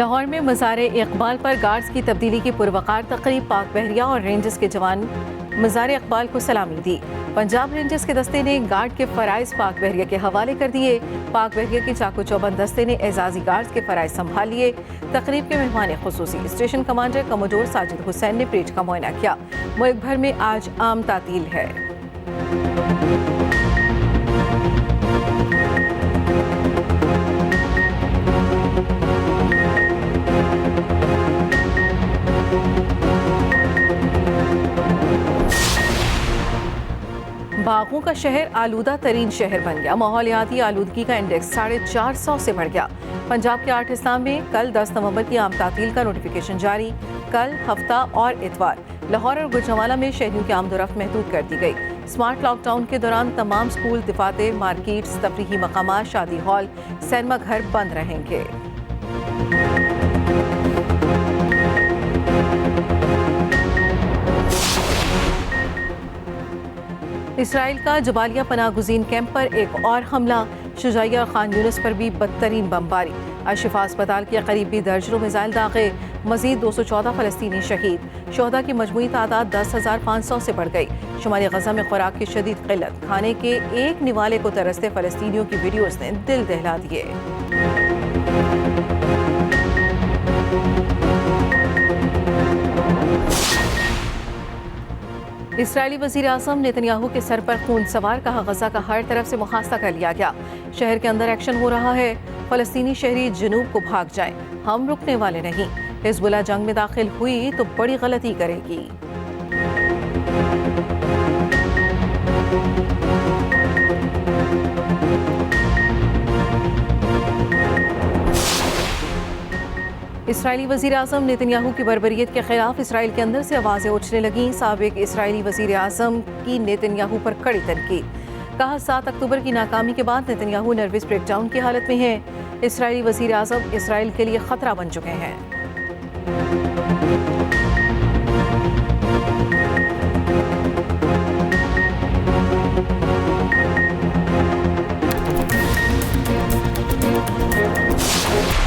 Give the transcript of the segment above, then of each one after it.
लाहौर में मज़ार इकबाल पर गार्ड्स की तब्दीली की पुरवकार तकरीब, पाक बहरिया और रेंजर्स के जवान मज़ार इकबाल को सलामी दी। पंजाब रेंजर्स के दस्ते ने गार्ड के फ़राइज़ पाक बहरिया के हवाले कर दिए। पाक बहरिया के चाकू चौबंद दस्ते ने एजाजी गार्ड्स के फ़राइज़ संभाल लिए। तकरीब के मेहमान खुसूसी station commander commodore Sajid Hussain ने परेड का मुआयना किया। मुल्क भर में आज आम तातील है। बागों का शहर आलूदा तरीन शहर बन गया। माहौलियाती आलूदगी का इंडेक्स 450 से बढ़ गया। पंजाब के 8 अजला में कल 10 नवंबर की आम तातील का नोटिफिकेशन जारी। कल, हफ्ता और इतवार लाहौर और गुजरांवाला में शहरियों की आमदोरफ्त महदूद कर दी गई। स्मार्ट लॉकडाउन के दौरान तमाम स्कूल, दफातर, मार्केट्स, तफरीही मकामात, शादी हॉल, सिनेमा घर बंद रहेंगे। इसराइल का जबालिया पनाहगुज़ीन कैंप पर एक और हमला। शुजाइया और खान यूनिस पर भी बदतरीन बमबारी। अशिफा अस्पताल के करीबी दर्जनों मिसाइल दागे। मजीद 214 फ़लस्तीनी शहीद। शोहदा की मजमूई तादाद 10,500 से बढ़ गई। शुमाली गजा में खुराक की शदीद किल्लत। खाने के एक निवाले को तरसते फ़लस्तीनियों की वीडियोज़ ने दिल दहला दिए। इसराइली वज़ीर आज़म नेतन्याहू के सर पर खून सवार, कहा गजा का हर तरफ से मुहासता कर लिया गया। शहर के अंदर एक्शन हो रहा है। फ़लस्तीनी शहरी जनूब को भाग जाएं, हम रुकने वाले नहीं। हिज़्बुल्लाह जंग में दाखिल हुई तो बड़ी गलती करेगी। इसराइली वज़ीर आज़म नेतन्याहू की बर्बरियत के खिलाफ इसराइल के अंदर से आवाज़ें उठने लगीं। साबिक इसराइली वज़ीर आज़म की नेतन्याहू पर कड़ी तनकीद। कहा 7 अक्टूबर की नाकामी के बाद नेतन्याहू नर्वस ब्रेकडाउन की हालत में हैं। इसराइली वज़ीर आज़म इसराइल के लिए ख़तरा बन चुके हैं।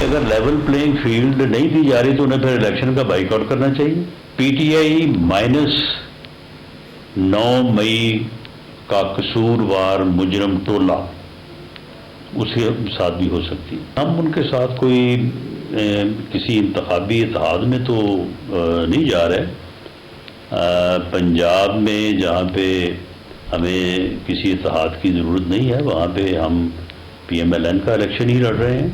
अगर लेवल प्लेइंग फील्ड नहीं दी जा रही तो उन्हें फिर इलेक्शन का बाइकआउट करना चाहिए। पीटीआई -9 मई का कसूरवार मुजरम टोला उसके साथ भी हो सकती है। हम उनके साथ कोई किसी इंतखाबी इत्तेहाद में तो नहीं जा रहे। पंजाब में जहाँ पे हमें किसी इत्तेहाद की ज़रूरत नहीं है, वहाँ पे हम PMLN का इलेक्शन ही लड़ रहे हैं।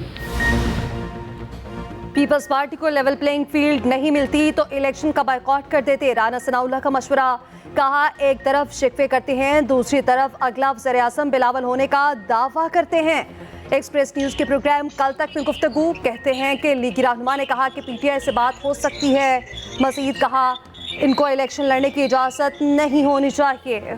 पीपल्स पार्टी को लेवल प्लेइंग फील्ड नहीं मिलती तो इलेक्शन का बायकॉट कर देते। राना सनाउल्लाह का मशवरा। कहा एक तरफ शिकवे करते हैं, दूसरी तरफ अगला वज़ीर आज़म बिलावल होने का दावा करते हैं। एक्सप्रेस न्यूज़ के प्रोग्राम कल तक में गुफ्तगू। कहते हैं कि लीगी रहनुमा ने कहा कि PTI से बात हो सकती है। मज़ीद कहा इनको इलेक्शन लड़ने की इजाज़त नहीं होनी चाहिए।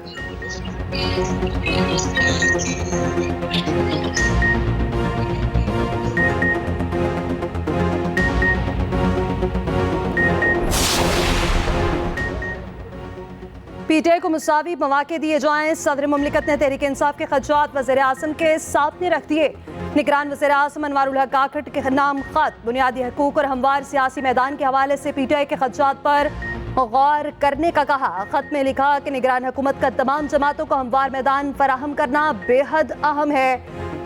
PTI को मुसावी मौके दिए जाएं। सदर मुमलिकत ने तहरीक इंसाफ के खदशात वज़ीर आज़म के सामने रख दिए। निगरान वज़ीर आज़म अनवारुल हक काकड़ के नाम खत बुनियादी हकूक़ और हमवार सियासी मैदान के हवाले से PTI के खदशात पर गौर करने का कहा। खत में लिखा कि निगरान हुकूमत का तमाम जमातों को हमवार मैदान फराहम करना बेहद अहम है।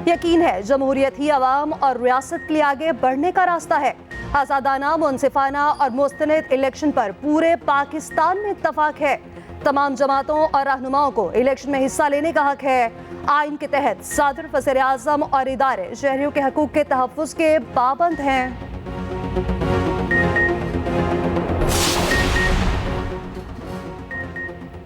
यकीन है जमहूरियत ही अवाम और रियासत के लिए आगे बढ़ने का रास्ता है। आज़ादाना, मुनसिफाना और मुस्तनद इलेक्शन पर पूरे पाकिस्तान में इत्तफाक है। तमाम जमातों और रहनुमाओं को इलेक्शन में हिस्सा लेने का हक है। आइन के तहत सदर, वज़ीर आज़म और इदारे शहरियों के हकूक़ के तहफ़्फ़ुज़ के पाबंद हैं।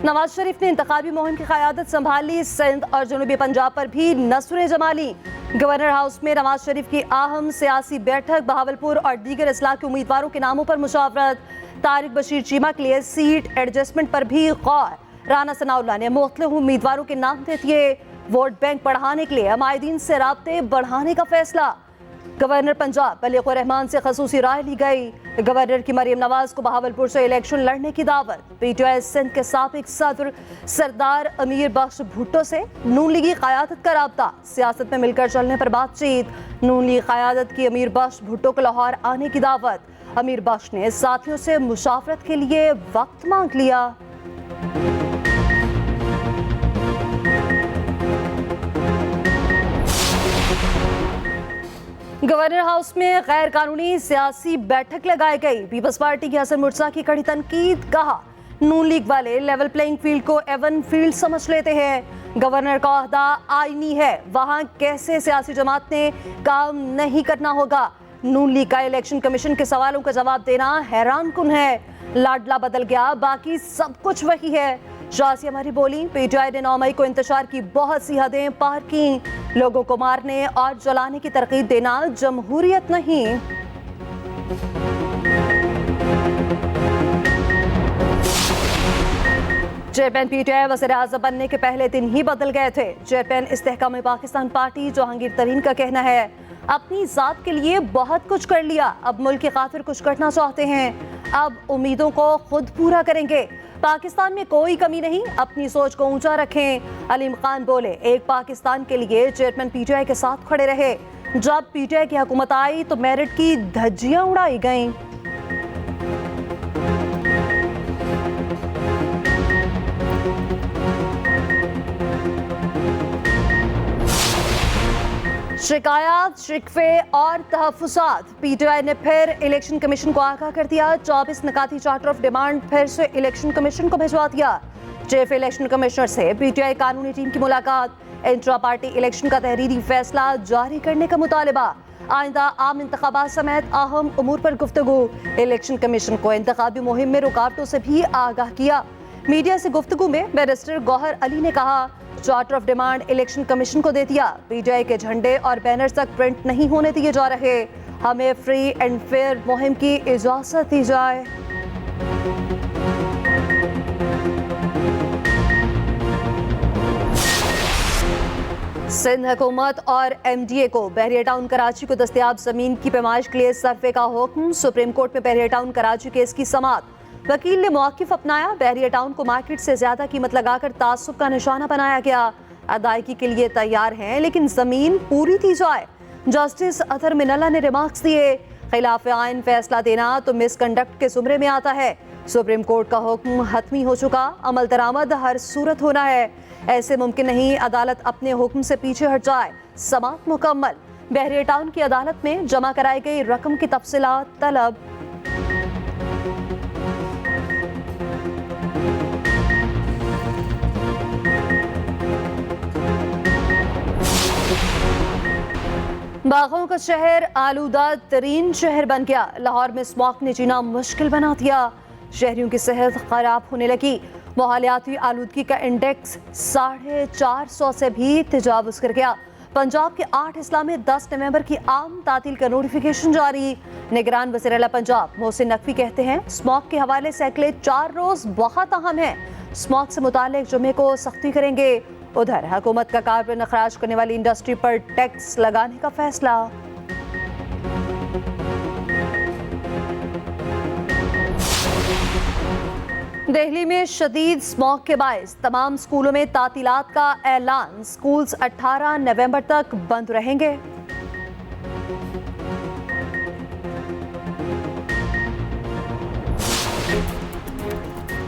नवाज शरीफ ने इंतखाबी मुहिम की क़यादत संभाली। सिंध और जनूबी पंजाब पर भी नस्रें जमा ली। गवर्नर हाउस में नवाज शरीफ की अहम सियासी बैठक। बहावलपुर और दीगर अजला के उम्मीदवारों के नामों पर मुशावरत। तारिक बशीर चीमा के लिए सीट एडजस्टमेंट पर भी गौर। राना सनाउल्लाह ने मुख्तलिफ उम्मीदवारों के नाम दे दिए। वोट बैंक बढ़ाने के लिए अमायदीन से राब्ते बढ़ाने का फैसला। गवर्नर पंजाब मलिक रहमान से खसूसी राय ली गई। गवर्नर की मरियम नवाज को बहावलपुर से इलेक्शन लड़ने की दावत। पीटीआई सिंध के साबिक सदर सरदार अमीर बख्श भुट्टो से नून लीगी क़यादत का राब्ता। सियासत में मिलकर चलने पर बातचीत। नून लीग क़यादत की अमीर बख्श भुट्टो को लाहौर आने की दावत। अमीर बख्श ने साथियों से मुशावरत के लिए वक्त मांग लिया। गवर्नर हाउस में गैर कानूनी सियासी बैठक लगाई गई। पीपल्स पार्टी के हसन मुर्तजा की कड़ी तनकीद। कहा नून लीग वाले लेवल प्लेइंग फील्ड को एवन फील्ड समझ लेते हैं। गवर्नर का ओहदा आईनी है, वहां कैसे सियासी जमात ने काम नहीं करना होगा। नून लीग का इलेक्शन कमीशन के सवालों का जवाब देना हैरान कुन है। लाडला बदल गया, बाकी सब कुछ वही है। शासी हमारी बोली। पीटीआई ने 9 मई को इंतजार की बहुत सी हदें पार की। लोगों को मारने और जलाने की तरकीब देना जमहूरियत नहीं। चेयरमैन पीटीआई वज़ीर-ए-आज़म बनने के पहले दिन ही बदल गए थे। चेयरमैन इस्तेहकाम पाकिस्तान पार्टी जहांगीर तरीन का कहना है अपनी जात के लिए बहुत कुछ कर लिया, अब मुल्क की खातिर कुछ करना चाहते हैं। अब उम्मीदों को खुद पूरा करेंगे। पाकिस्तान में कोई कमी नहीं, अपनी सोच को ऊंचा रखें। अलीम खान बोले एक पाकिस्तान के लिए चेयरमैन पीटीआई के साथ खड़े रहे। जब पीटीआई की हुकूमत आई तो मेरिट की धज्जियां उड़ाई गईं। शिकायत, शिकवे और तहफ़्फ़ुज़ात। पीटीआई ने फिर इलेक्शन कमीशन को आगाह कर दिया। 24 निकाती चार्टर ऑफ डिमांड फिर से इलेक्शन कमीशन को भिजवा दिया। चीफ इलेक्शन कमिश्नर से पीटीआई कानूनी टीम की मुलाकात। इंट्रा पार्टी इलेक्शन का तहरीरी फैसला जारी करने का मुतालबा। आइंदा आम इंतखाबात समेत अहम उमूर पर गुफ्तगू। इलेक्शन कमीशन को इंतखाबी मुहिम में रुकावटों से भी आगाह किया। मीडिया से गुफ्तगू में बैरिस्टर गौहर अली ने कहा charter of demand election commission को दे दिया। पीटीआई के झंडे और बैनर्स तक प्रिंट नहीं होने दिए जा रहे। हमें फ्री एंड फेयर मुहिम की इजाजत दी जाए। सिंध हुकूमत और एमडीए को बहरिया टाउन कराची को दस्तयाब जमीन की पैमाइश के लिए सर्वे का हुक्म। सुप्रीम कोर्ट में बहरिया टाउन कराची केस की समाअत। वकील ने मौक़िफ़ अपनाया। बहरिया टाउन को मार्केट से ज्यादा कीमत लगाकर तासुब का निशाना बनाया गया। अदायगी के लिए तैयार हैं लेकिन जमीन पूरी दी जाए। जस्टिस अतहर मिनल्ला ने रिमार्क्स दिए खिलाफ आइन फैसला देना तो मिसकंडक्ट के जुमरे में आता है। सुप्रीम कोर्ट का हुक्म हतमी हो चुका, अमल दरामद हर सूरत होना है। ऐसे मुमकिन नहीं अदालत अपने हुक्म से पीछे हट जाए। समाअत मुकम्मल। बहरिया टाउन की अदालत में जमा कराई गई रकम की तफसीलात तलब। बागों का शहर आलूदा तरीन शहर बन गया। लाहौर में स्मॉग ने जीना मुश्किल बना दिया। शहरियों की सेहत खराब होने लगी। माहौलियाती आलूदगी का इंडेक्स 450 से भी तजावुज़ कर गया। पंजाब के 8 अजला में 10 नवंबर की आम तातील का नोटिफिकेशन जारी। निगरान वज़ीर आला पंजाब मोहसिन नकवी कहते हैं स्मॉग के हवाले से अगले 4 रोज बहुत अहम है। स्मॉग से मुताल्लिक जुमे को सख्ती करेंगे। उधर हुकूमत का कार्बन अखराज करने वाली इंडस्ट्री पर टैक्स लगाने का फैसला। दिल्ली में शदीद स्मॉग के बायस तमाम स्कूलों में तातीलात का ऐलान। स्कूल्स 18 नवंबर तक बंद रहेंगे।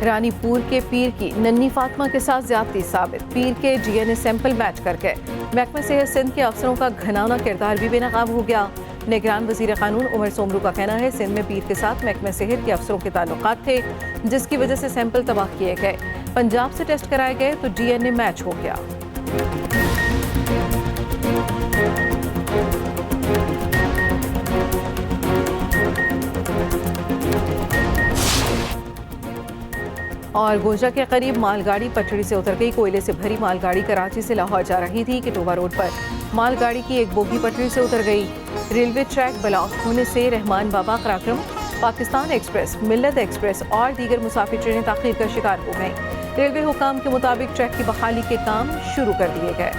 रानीपुर के पीर की नन्ही फातिमा के साथ ज्यादती साबित। पीर के डीएनए सैंपल मैच करके महकमा सेहत सिंध के अफसरों का घिनौना किरदार भी बेनकाब हो गया। निगरान वजीर कानून उमर सोमरू का कहना है सिंध में पीर के साथ महकमा सेहत के अफसरों के ताल्लुकात थे जिसकी वजह से सैंपल तबाह किए गए। पंजाब से टेस्ट कराए गए तो डीएनए मैच हो गया। और गोजा के करीब मालगाड़ी पटड़ी से उतर गई। कोयले से भरी मालगाड़ी कराची से लाहौर जा रही थी कि टोबा रोड पर मालगाड़ी की एक बोगी पटड़ी से उतर गई। रेलवे ट्रैक ब्लॉक होने से रहमान बाबा पराक्रम, पाकिस्तान एक्सप्रेस, मिल्लत एक्सप्रेस और दीगर मुसाफिर ट्रेनें ताख़ीर का शिकार हो गईं। रेलवे हुकाम के मुताबिक ट्रैक की बहाली के काम शुरू कर दिए गए।